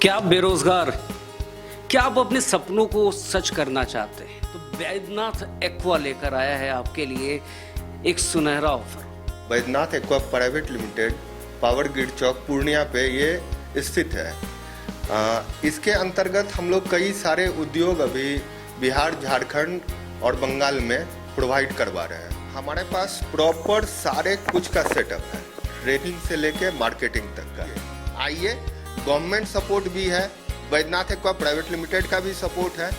क्या आप बेरोजगार, क्या आप अपने सपनों को सच करना चाहते हैं तो बैद्यनाथ एक्वा लेकर आया है आपके लिए एक सुनहरा offer. Baidyanath aqua private limited power grid Chowk Purnia पे ये स्थित है। इसके अंतर्गत हम लोग कई सारे उद्योग अभी बिहार, झारखंड और बंगाल में प्रोवाइड करवा रहे हैं। हमारे पास प्रॉपर सारे कुछ का सेटअप है, ट्रेनिंग से लेके मार्केटिंग तक का। आइए, गवर्नमेंट सपोर्ट भी है, बैद्यनाथ एक्वा प्राइवेट लिमिटेड का भी सपोर्ट है।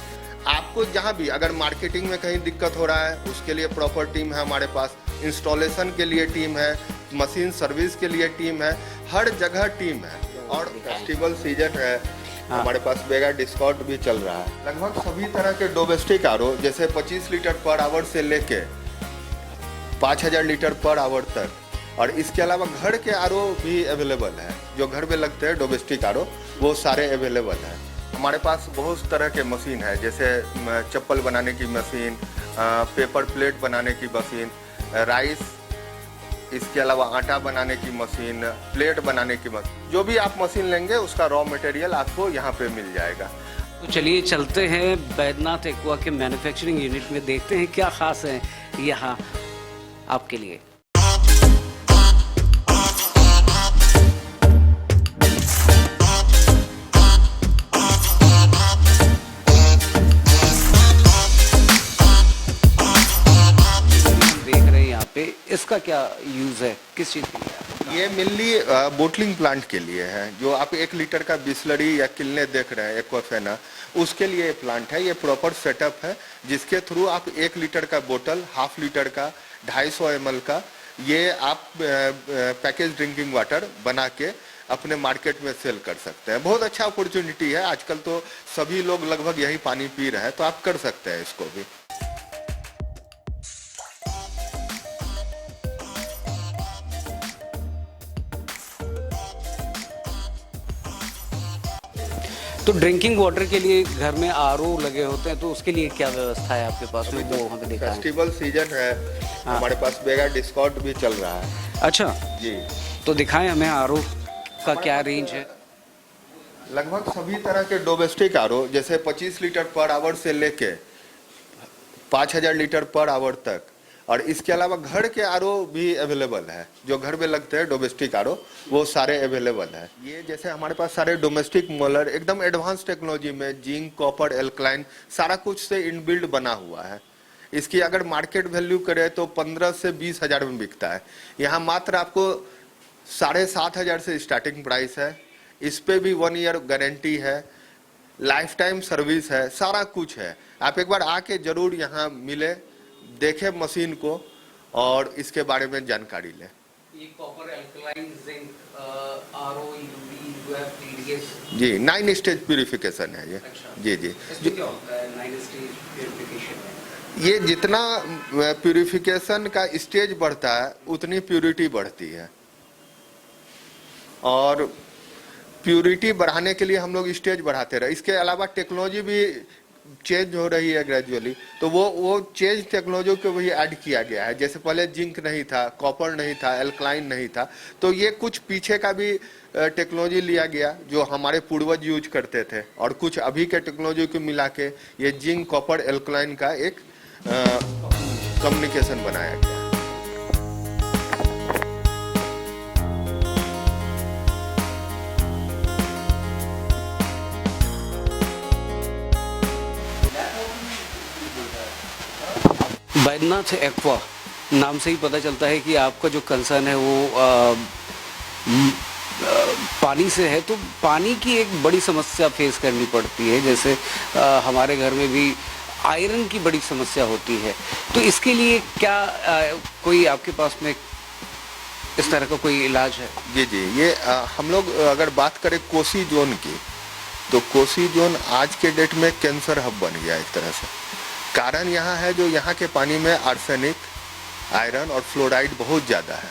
आपको जहां भी अगर मार्केटिंग में कहीं दिक्कत हो रहा है उसके लिए प्रॉपर टीम है हमारे पास, इंस्टॉलेशन के लिए टीम है, मशीन सर्विस के लिए टीम है, हर जगह टीम है। और फेस्टिवल सीजन है, हमारे पास मेगा डिस्काउंट भी चल रहा है। लगभग सभी तरह के डोमेस्टिक आरओ जैसे 25 लीटर पर आवर से लेके 5000 लीटर पर आवर तक, और इसके अलावा घर के आरओ भी अवेलेबल है। जो घर में लगते हैं डोमेस्टिक आरओ वो सारे अवेलेबल है। हमारे पास बहुत तरह के मशीन है, जैसे चप्पल बनाने की मशीन, पेपर प्लेट बनाने की मशीन, राइस, इसके अलावा आटा बनाने की मशीन, प्लेट बनाने की मशीन। जो भी आप मशीन लेंगे उसका रॉ मटेरियल आपको यहाँ पे मिल जाएगा। तो चलिए चलते हैं बैद्यनाथ एक्वा के मैन्युफैक्चरिंग यूनिट में, देखते हैं क्या खास है यहाँ आपके लिए। इसका क्या यूज है, किस चीज के लिए? ये मेनली बोटलिंग प्लांट के लिए है। जो आप 1 लीटर का बिस्लरी या किल्ले देख रहे हैं एक्वाफेना, उसके लिए ये प्लांट है। ये प्रॉपर सेटअप है जिसके थ्रू आप 1 लीटर का बोतल, हाफ लीटर का, 250 ml का ये आप पैकेज ड्रिंकिंग वाटर बना के अपने मार्केट में सेल कर सकते हैं। बहुत अच्छा अपॉर्चुनिटी है। आजकल तो सभी लोग लगभग यही पानी पी रहे हैं, तो आप कर सकते हैं इसको भी। तो ड्रिंकिंग वाटर के लिए घर में आरओ लगे होते हैं, तो उसके लिए क्या व्यवस्था है आपके पास में? वो हमें दिखाएं। फेस्टिवल सीजन है, हमारे पास मेगा डिस्काउंट भी चल रहा है। अच्छा जी, तो दिखाएं हमें आरओ का क्या रेंज है। लगभग सभी तरह के डोमेस्टिक आरओ जैसे 25 लीटर पर आवर से लेके 5000 लीटर पर आवर तक, और इसके अलावा घर के आरओ भी अवेलेबल है। जो घर में लगते हैं डोमेस्टिक आरओ वो सारे अवेलेबल है। ये जैसे हमारे पास सारे डोमेस्टिक मोलर एकदम एडवांस टेक्नोलॉजी में जिंक, कॉपर, एल्कलाइन सारा कुछ से इनबिल्ड बना हुआ है। इसकी अगर मार्केट वैल्यू करें तो 15 से 20 हजार में बिकता है। यहाँ मात्र आपको 7500 से स्टार्टिंग प्राइस है। इस पे भी 1 ईयर गारंटी है, लाइफ टाइम सर्विस है, सारा कुछ है। आप एक बार आके जरूर यहाँ मिले, देखे मशीन को और इसके बारे में जानकारी ले। ये copper, alkaline, zinc, RO, UV, UF, TDS, G 9 stage purification है ये। अच्छा। जी जी, इसमें क्या होता है 9 स्टेज प्यूरिफिकेशन? ये जितना प्यूरिफिकेशन का स्टेज बढ़ता है उतनी प्यूरिटी बढ़ती है, और प्यूरिटी बढ़ाने के लिए हम लोग स्टेज बढ़ाते रहे। इसके अलावा टेक्नोलॉजी भी चेंज हो रही है ग्रेजुअली, तो वो चेंज टेक्नोलॉजी को भी ऐड किया गया है। जैसे पहले जिंक नहीं था, कॉपर नहीं था, एल्कलाइन नहीं था, तो ये कुछ पीछे का भी टेक्नोलॉजी लिया गया जो हमारे पूर्वज यूज करते थे, और कुछ अभी के टेक्नोलॉजी को मिला के ये जिंक, कॉपर, एल्कलाइन का एक कम्युनिकेशन बनाया गया। बैद्यनाथ एक्वा नाम से ही पता चलता है कि आपका जो कंसर्न है वो पानी से है। तो पानी की एक बड़ी समस्या फेस करनी पड़ती है, जैसे हमारे घर में भी आयरन की बड़ी समस्या होती है। तो इसके लिए क्या कोई आपके पास में इस तरह का कोई इलाज है? जी जी, ये हम लोग अगर बात करें कोसी जोन की, तो कोसी जोन आज के डेट में कैंसर हब बन गया एक तरह से। कारण यहाँ है जो यहाँ के पानी में आर्सेनिक, आयरन और फ्लोराइड बहुत ज़्यादा है।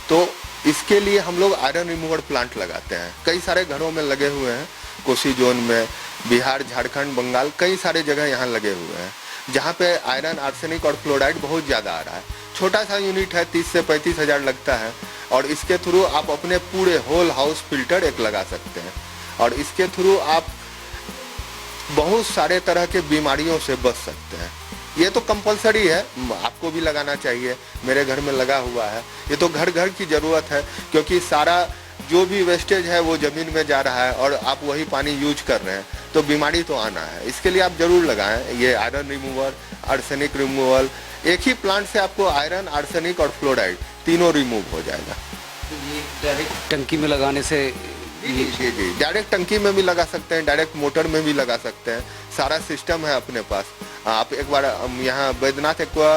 तो इसके लिए हम लोग आयरन रिमूवर प्लांट लगाते हैं। कई सारे घरों में लगे हुए हैं कोसी जोन में, बिहार, झारखंड, बंगाल, कई सारे जगह यहाँ लगे हुए हैं जहाँ पे आयरन, आर्सेनिक और फ्लोराइड बहुत ज़्यादा आ रहा है। छोटा सा यूनिट है, 30 से 35 हज़ार लगता है, और इसके थ्रू आप अपने पूरे होल हाउस फिल्टर एक लगा सकते हैं। और इसके थ्रू आप बहुत सारे तरह के बीमारियों से बच सकते हैं। ये तो कंपलसरी है, आपको भी लगाना चाहिए, मेरे घर में लगा हुआ है। ये तो घर घर की ज़रूरत है, क्योंकि सारा जो भी वेस्टेज है वो ज़मीन में जा रहा है और आप वही पानी यूज कर रहे हैं, तो बीमारी तो आना है। इसके लिए आप ज़रूर लगाएं ये आयरन रिमूवर, आर्सेनिक रिमूवल। एक ही प्लांट से आपको आयरन, आर्सेनिक और फ्लोराइड तीनों रिमूव हो जाएगा। ये डायरेक्ट टंकी में लगाने से जी, डायरेक्ट टंकी में भी लगा सकते हैं, डायरेक्ट मोटर में भी लगा सकते हैं, सारा सिस्टम है अपने पास। आप एक बार यहाँ Baidyanath aqua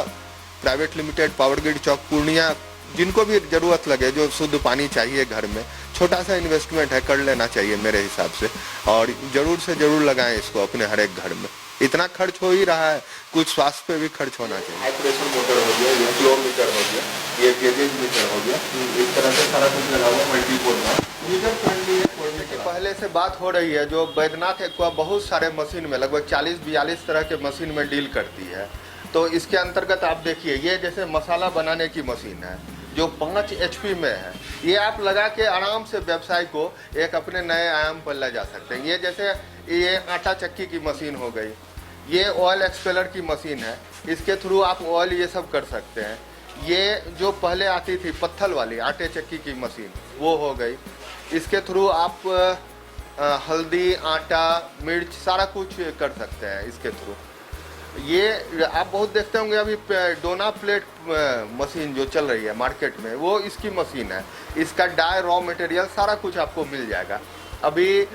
private limited, power grid Chowk, Purnia, जिनको भी ज़रूरत लगे, जो शुद्ध पानी चाहिए घर में, छोटा सा इन्वेस्टमेंट है, कर लेना चाहिए मेरे हिसाब से। और ज़रूर से ज़रूर लगाएं इसको अपने हर एक घर में। इतना खर्च हो ही रहा है, कुछ स्वास्थ्य पे भी खर्च होना चाहिए। हाई प्रेशर मोटर हो गया, ये फ्लो मीटर हो गया, ये गेजेज मीटर हो गया, इस तरह से सारा कुछ लगा हुआ मल्टीपोल में, यूजर फ्रेंडली है। पहले से बात हो रही है, जो बैद्यनाथ एक्वा बहुत सारे मशीन में, लगभग 40-42 तरह के मशीन में डील करती है। तो इसके अंतर्गत आप देखिए, ये जैसे मसाला बनाने की मशीन है जो 5 HP में है। ये आप लगा के आराम से व्यवसाय को एक अपने नए आयाम पर ले जा सकते हैं। ये जैसे ये आटा चक्की की मशीन हो गई, ये ऑयल एक्सपेलर की मशीन है, इसके थ्रू आप ऑयल ये सब कर सकते हैं। ये जो पहले आती थी पत्थर वाली आटे चक्की की मशीन, वो हो गई। इसके थ्रू आप हल्दी, आटा, मिर्च सारा कुछ कर सकते हैं इसके थ्रू। ये आप बहुत देखते होंगे, अभी डोना प्लेट मशीन जो चल रही है मार्केट में, वो इसकी मशीन है। इसका डाई, रॉ मटेरियल सारा कुछ आपको मिल जाएगा। अभी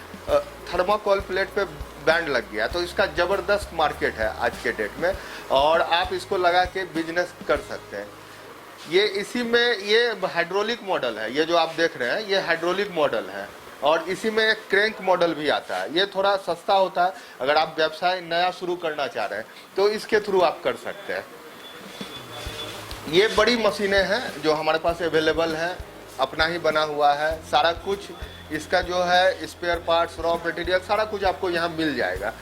थर्माकोल प्लेट पे बैंड लग गया, तो इसका ज़बरदस्त मार्केट है आज के डेट में, और आप इसको लगा के बिजनेस कर सकते हैं। ये इसी में ये हाइड्रोलिक मॉडल है, ये जो आप देख रहे हैं ये हाइड्रोलिक मॉडल है, और इसी में एक क्रैंक मॉडल भी आता है। ये थोड़ा सस्ता होता है, अगर आप व्यवसाय नया शुरू करना चाह रहे हैं तो इसके थ्रू आप कर सकते हैं। ये बड़ी मशीनें हैं जो हमारे पास अवेलेबल है, अपना ही बना हुआ है सारा कुछ। इसका जो है स्पेयर पार्ट्स, रॉ मटेरियल सारा कुछ आपको यहाँ मिल जाएगा।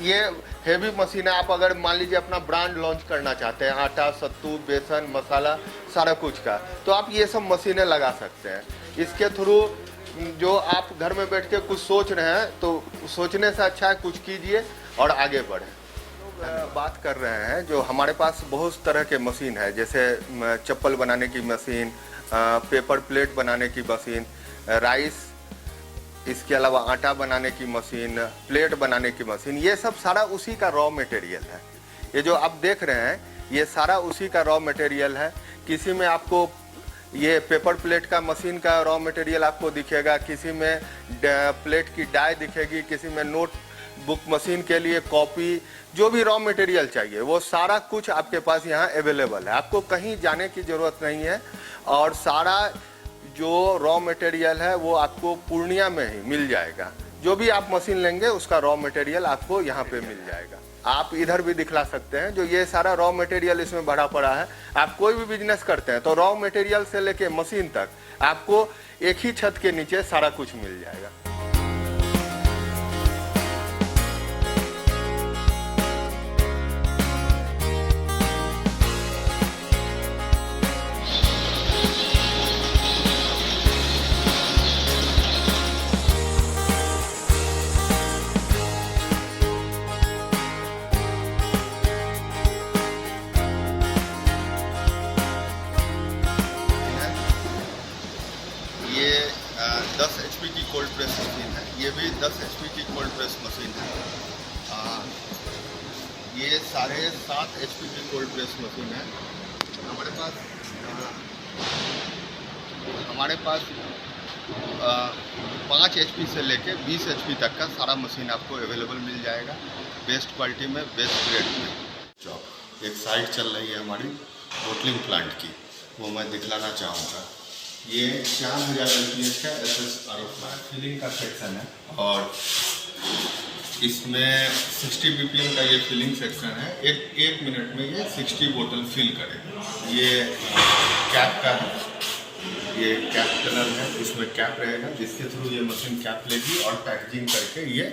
ये हेवी मशीन है, आप अगर मान लीजिए अपना ब्रांड लॉन्च करना चाहते हैं, आटा, सत्तू, बेसन, मसाला सारा कुछ का, तो आप ये सब मशीनें लगा सकते हैं। इसके थ्रू जो आप घर में बैठ के कुछ सोच रहे हैं, तो सोचने से अच्छा है कुछ कीजिए और आगे बढ़ें। बात कर रहे हैं जो हमारे पास बहुत तरह के मशीन है, जैसे चप्पल बनाने की मशीन, पेपर प्लेट बनाने की मशीन, राइस, इसके अलावा आटा बनाने की मशीन, प्लेट बनाने की मशीन, ये सब सारा उसी का रॉ मटेरियल है। ये जो आप देख रहे हैं ये सारा उसी का रॉ मटेरियल है। किसी में आपको ये पेपर प्लेट का मशीन का रॉ मटेरियल आपको दिखेगा, किसी में प्लेट की डाई दिखेगी, किसी में नोट बुक मशीन के लिए कॉपी, जो भी रॉ मटेरियल चाहिए वो सारा कुछ आपके पास यहाँ अवेलेबल है। आपको कहीं जाने की ज़रूरत नहीं है, और सारा जो रॉ मटेरियल है वो आपको पूर्णिया में ही मिल जाएगा। जो भी आप मशीन लेंगे उसका रॉ मटेरियल आपको यहाँ पे मिल जाएगा। आप इधर भी दिखला सकते हैं, जो ये सारा रॉ मटेरियल इसमें भरा पड़ा है। आप कोई भी बिजनेस करते हैं तो रॉ मटेरियल से लेके मशीन तक आपको एक ही छत के नीचे सारा कुछ मिल जाएगा। ये 10 HP की कोल्ड प्रेस मशीन है, ये भी 10 HP की कोल्ड प्रेस मशीन है। ये 7.5 HP की कोल्ड प्रेस मशीन है। हमारे पास 5 HP से लेके 20 HP तक का सारा मशीन आपको अवेलेबल मिल जाएगा, बेस्ट क्वालिटी में, बेस्ट रेट में। जॉब एक साइट चल रही है हमारी बोटलिंग प्लांट की, वो मैं दिखलाना चाहूँगा। ये 4000 LPS का SSRO प्लांट फिलिंग का सेक्शन है, और इसमें 60 BPM का ये फिलिंग सेक्शन है। एक मिनट में ये 60 बोतल फिल करेगा। ये कैप का है, ये कैप कलर है, इसमें कैप रहेगा जिसके थ्रू ये मशीन कैप लेगी और पैकेजिंग करके ये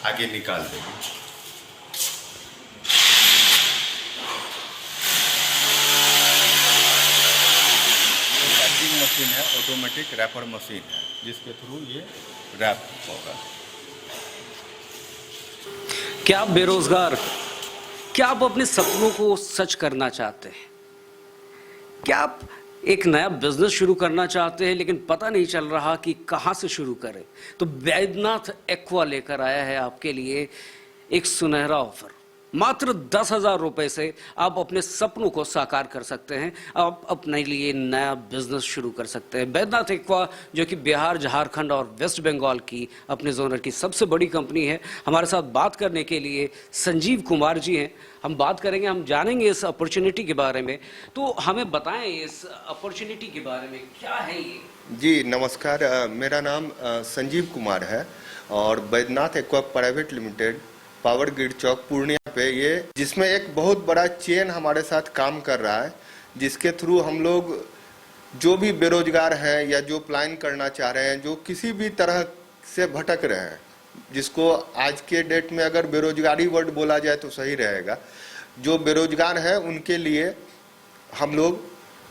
आगे निकाल देगी। मशीन है, ऑटोमेटिक रैपर मशीन है, जिसके थ्रू ये रैप होगा। क्या आप बेरोजगार, क्या आप अपने सपनों को सच करना चाहते हैं? क्या आप एक नया बिजनेस शुरू करना चाहते हैं लेकिन पता नहीं चल रहा कि कहां से शुरू करें? तो वैद्यनाथ एक्वा लेकर आया है आपके लिए एक सुनहरा ऑफर। मात्र 10,000 रुपए से आप अपने सपनों को साकार कर सकते हैं। आप अपने लिए नया बिजनेस शुरू कर सकते हैं। वैद्यनाथ एक्वा, जो कि बिहार, झारखंड और वेस्ट बंगाल की अपने जोनर की सबसे बड़ी कंपनी है, हमारे साथ बात करने के लिए संजीव कुमार जी हैं। हम बात करेंगे, हम जानेंगे इस अपॉर्चुनिटी के बारे में। तो हमें बताएं इस अपॉर्चुनिटी के बारे में, क्या है ये? जी नमस्कार, मेरा नाम संजीव कुमार है और Baidyanath aqua private limited, power grid Chowk Purnia पे, ये जिसमें एक बहुत बड़ा चेन हमारे साथ काम कर रहा है, जिसके थ्रू हम लोग जो भी बेरोजगार हैं या जो प्लान करना चाह रहे हैं, जो किसी भी तरह से भटक रहे हैं, जिसको आज के डेट में अगर बेरोजगारी वर्ड बोला जाए तो सही रहेगा, जो बेरोजगार हैं उनके लिए हम लोग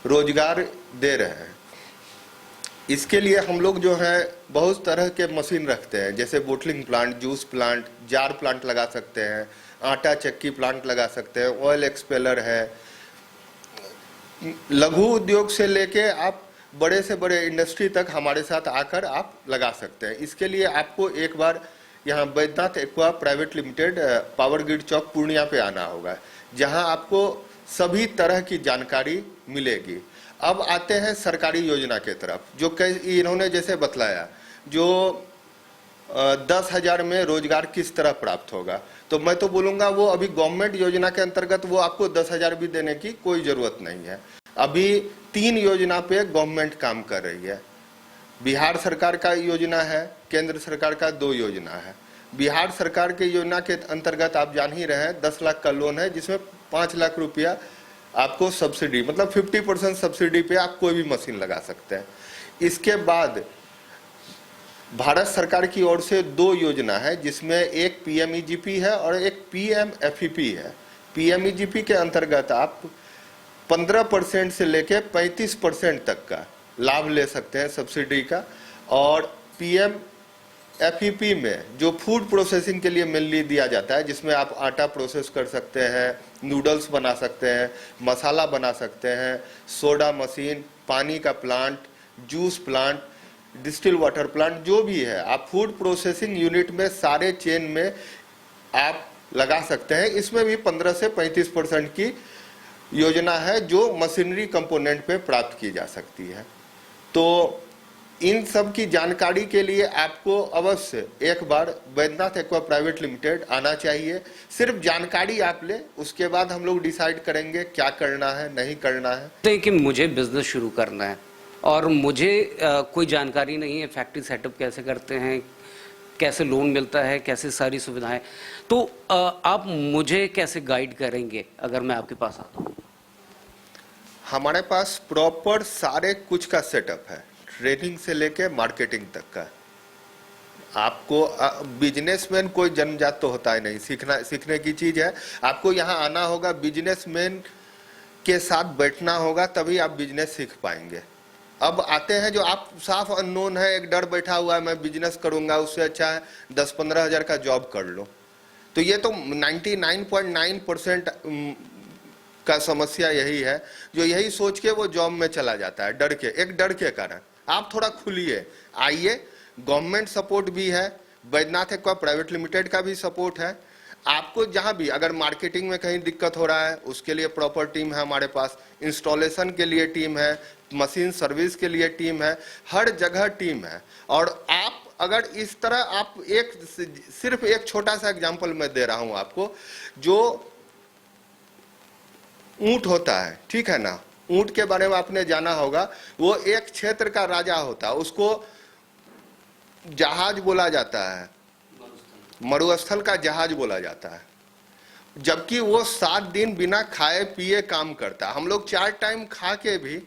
रोजगार दे रहे हैं। इसके लिए हम लोग जो है बहुत तरह के मशीन रखते हैं, जैसे bottling plant, juice plant, jar plant लगा सकते हैं, आटा चक्की प्लांट लगा सकते हैं, ऑयल एक्सपेलर है। लघु उद्योग से लेके आप बड़े से बड़े इंडस्ट्री तक हमारे साथ आकर आप लगा सकते हैं। इसके लिए आपको एक बार यहाँ Baidyanath aqua private limited, power grid Chowk Purnia पे आना होगा, जहाँ आपको सभी तरह की जानकारी मिलेगी। अब आते हैं सरकारी योजना के तरफ, जो इन्होंने जैसे बतलाया, जो 10,000 में रोजगार किस तरह प्राप्त होगा, तो मैं तो बोलूँगा वो अभी गवर्नमेंट योजना के अंतर्गत वो आपको 10,000 भी देने की कोई ज़रूरत नहीं है। अभी 3 योजना पे गवर्नमेंट काम कर रही है। बिहार सरकार का योजना है, केंद्र सरकार का 2 योजना है। बिहार सरकार के योजना के अंतर्गत आप जान ही रहे हैं 10 लाख का लोन है, जिसमें 5 लाख रुपया आपको सब्सिडी, मतलब 50% सब्सिडी पे आप कोई भी मशीन लगा सकते हैं। इसके बाद भारत सरकार की ओर से 2 योजना है, जिसमें एक PMEGP है और एक PMFEP है। PMEGP के अंतर्गत आप 15% से लेके 35% तक का लाभ ले सकते हैं सब्सिडी का, और PMFEP में जो फूड प्रोसेसिंग के लिए मेनली दिया जाता है, जिसमें आप आटा प्रोसेस कर सकते हैं, नूडल्स बना सकते हैं, मसाला बना सकते हैं, सोडा मशीन, पानी का plant, juice plant, distil water plant, जो भी है आप फूड प्रोसेसिंग यूनिट में सारे चेन में आप लगा सकते हैं। इसमें भी 15 से 35% की योजना है जो मशीनरी कंपोनेंट पे प्राप्त की जा सकती है। तो इन सब की जानकारी के लिए आपको अवश्य एक बार बैद्यनाथ एक्वा प्राइवेट लिमिटेड आना चाहिए। सिर्फ जानकारी आप ले, उसके बाद हम लोग डिसाइड करेंगे क्या करना है, नहीं करना है। कि मुझे बिजनेस शुरू करना है और मुझे कोई जानकारी नहीं है, फैक्ट्री सेटअप कैसे करते हैं, कैसे लोन मिलता है, कैसे सारी सुविधाएं, तो आप मुझे कैसे गाइड करेंगे अगर मैं आपके पास आता हूँ? हमारे पास प्रॉपर सारे कुछ का सेटअप है, ट्रेनिंग से लेके मार्केटिंग तक का। आपको बिजनेसमैन कोई जन्मजात तो होता है नहीं, सीखने की चीज है। आपको यहाँ आना होगा, बिजनेसमैन के साथ बैठना होगा, तभी आप बिजनेस सीख पाएंगे। अब आते हैं जो आप साफ अननोन है, एक डर बैठा हुआ है मैं बिजनेस करूंगा, उससे अच्छा है 10-15 हजार का जॉब कर लो। तो ये तो 99.9% का समस्या यही है, जो यही सोच के वो जॉब में चला जाता है, डर के, एक डर के कारण। आप थोड़ा खुलिए, आइए, गवर्नमेंट सपोर्ट भी है, बैद्यनाथ एक्वा प्राइवेट लिमिटेड का भी सपोर्ट है। आपको जहां भी अगर मार्केटिंग में कहीं दिक्कत हो रहा है, उसके लिए प्रॉपर टीम है हमारे पास, इंस्टॉलेशन के लिए टीम है, मशीन सर्विस के लिए टीम है, हर जगह टीम है। और आप अगर इस तरह आप सिर्फ एक छोटा सा एग्जांपल मैं दे रहा हूं आपको, जो ऊंट होता है, ठीक है ना, ऊंट के बारे में आपने जाना होगा, वो एक क्षेत्र का राजा होता है, उसको जहाज बोला जाता है, मरुस्थल का जहाज बोला जाता है, जबकि वो 7 दिन बिना खाए पिए काम करता है। हम लोग 4 टाइम खा के भी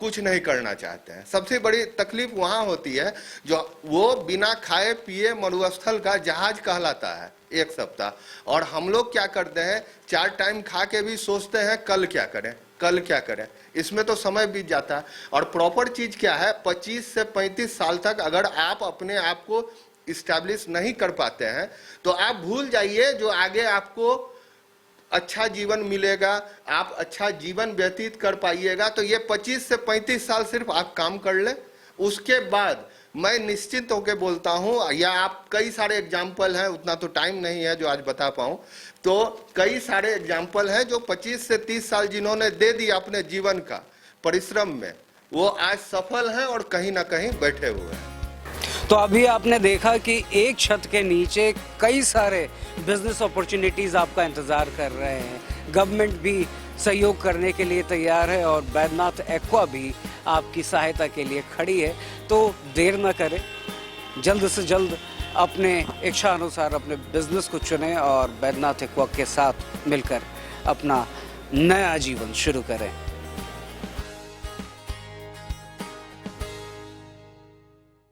कुछ नहीं करना चाहते हैं। सबसे बड़ी तकलीफ वहां होती है जो वो बिना खाए पिए मरुस्थल का जहाज कहलाता है 1 सप्ताह, और हम लोग क्या करते हैं 4 टाइम खा के भी सोचते हैं कल क्या करें, कल क्या करें, इसमें तो समय बीत जाता है। और प्रॉपर चीज क्या है, 25 से 35 साल तक अगर आप अपने आप को इस्टेब्लिश नहीं कर पाते हैं तो आप भूल जाइए जो आगे आपको अच्छा जीवन मिलेगा, आप अच्छा जीवन व्यतीत कर पाइएगा। तो ये 25 से 35 साल सिर्फ आप काम कर ले, उसके बाद मैं निश्चित होकर बोलता हूं, या आप कई सारे एग्जाम्पल हैं, उतना तो टाइम नहीं है जो आज बता पाऊं, तो कई सारे एग्जाम्पल हैं जो 25 से 30 साल जिन्होंने दे दिया अपने जीवन का परिश्रम में, वो आज सफल हैं और कहीं ना कहीं बैठे हुए हैं। तो अभी आपने देखा कि एक छत के नीचे कई सारे बिजनेस अपॉर्चुनिटीज़ आपका इंतज़ार कर रहे हैं। गवर्नमेंट भी सहयोग करने के लिए तैयार है और बैद्यनाथ एक्वा भी आपकी सहायता के लिए खड़ी है। तो देर न करें, जल्द से जल्द अपने इच्छा अनुसार अपने बिजनेस को चुनें और बैद्यनाथ एक्वा के साथ मिलकर अपना नया जीवन शुरू करें।